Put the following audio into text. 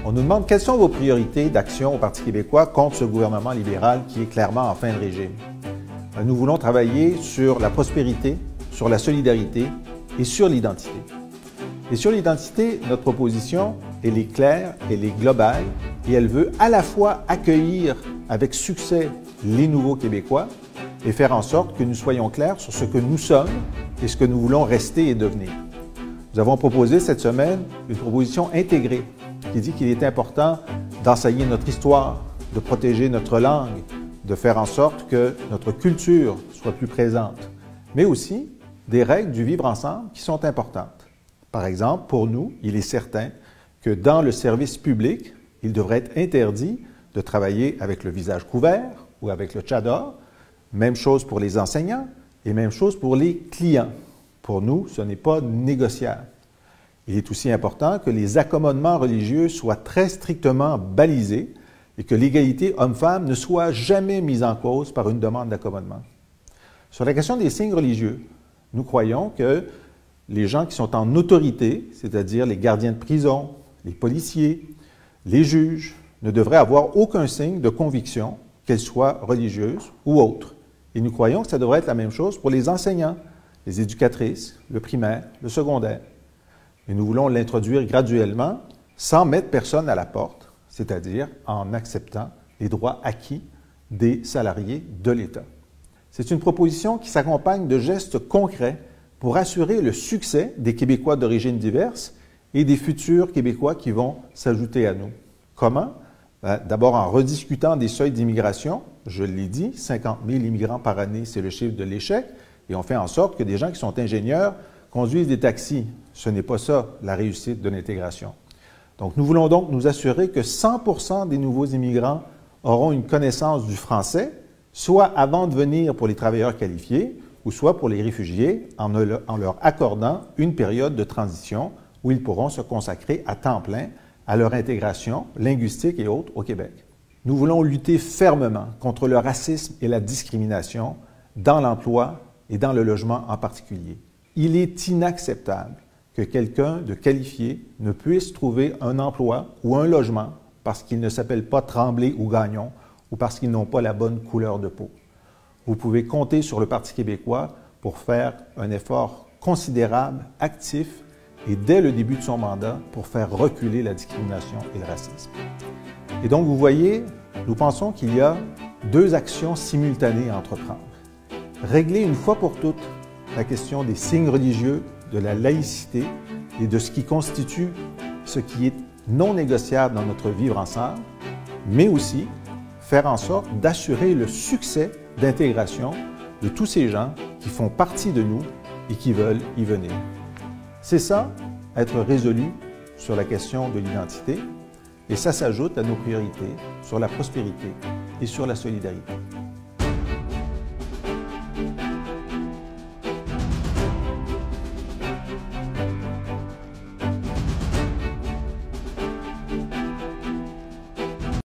On nous demande quelles sont vos priorités d'action au Parti québécois contre ce gouvernement libéral qui est clairement en fin de régime. Nous voulons travailler sur la prospérité, sur la solidarité et sur l'identité. Et sur l'identité, notre proposition, elle est claire, elle est globale et elle veut à la fois accueillir avec succès les nouveaux Québécois et faire en sorte que nous soyons clairs sur ce que nous sommes et ce que nous voulons rester et devenir. Nous avons proposé cette semaine une proposition intégrée qui dit qu'il est important d'enseigner notre histoire, de protéger notre langue, de faire en sorte que notre culture soit plus présente, mais aussi des règles du vivre ensemble qui sont importantes. Par exemple, pour nous, il est certain que dans le service public, il devrait être interdit de travailler avec le visage couvert ou avec le tchador. Même chose pour les enseignants et même chose pour les clients. Pour nous, ce n'est pas négociable. Il est aussi important que les accommodements religieux soient très strictement balisés et que l'égalité homme-femme ne soit jamais mise en cause par une demande d'accommodement. Sur la question des signes religieux, nous croyons que les gens qui sont en autorité, c'est-à-dire les gardiens de prison, les policiers, les juges, ne devraient avoir aucun signe de conviction, qu'elle soit religieuse ou autre. Et nous croyons que ça devrait être la même chose pour les enseignants, les éducatrices, le primaire, le secondaire. Et nous voulons l'introduire graduellement, sans mettre personne à la porte, c'est-à-dire en acceptant les droits acquis des salariés de l'État. C'est une proposition qui s'accompagne de gestes concrets pour assurer le succès des Québécois d'origine diverse et des futurs Québécois qui vont s'ajouter à nous. Comment? D'abord en rediscutant des seuils d'immigration. Je l'ai dit, 50 000 immigrants par année, c'est le chiffre de l'échec. Et on fait en sorte que des gens qui sont ingénieurs conduisent des taxis. Ce n'est pas ça, la réussite de l'intégration. Donc, nous voulons donc nous assurer que 100% des nouveaux immigrants auront une connaissance du français, soit avant de venir pour les travailleurs qualifiés, ou soit pour les réfugiés, en leur accordant une période de transition où ils pourront se consacrer à temps plein à leur intégration linguistique et autres au Québec. Nous voulons lutter fermement contre le racisme et la discrimination dans l'emploi et dans le logement en particulier. Il est inacceptable que quelqu'un de qualifié ne puisse trouver un emploi ou un logement parce qu'il ne s'appelle pas Tremblay ou Gagnon ou parce qu'ils n'ont pas la bonne couleur de peau. Vous pouvez compter sur le Parti québécois pour faire un effort considérable, actif et dès le début de son mandat pour faire reculer la discrimination et le racisme. Et donc, vous voyez, nous pensons qu'il y a deux actions simultanées à entreprendre. Régler une fois pour toutes la question des signes religieux, de la laïcité et de ce qui constitue ce qui est non négociable dans notre vivre ensemble, mais aussi faire en sorte d'assurer le succès d'intégration de tous ces gens qui font partie de nous et qui veulent y venir. C'est ça, être résolu sur la question de l'identité, et ça s'ajoute à nos priorités sur la prospérité et sur la solidarité.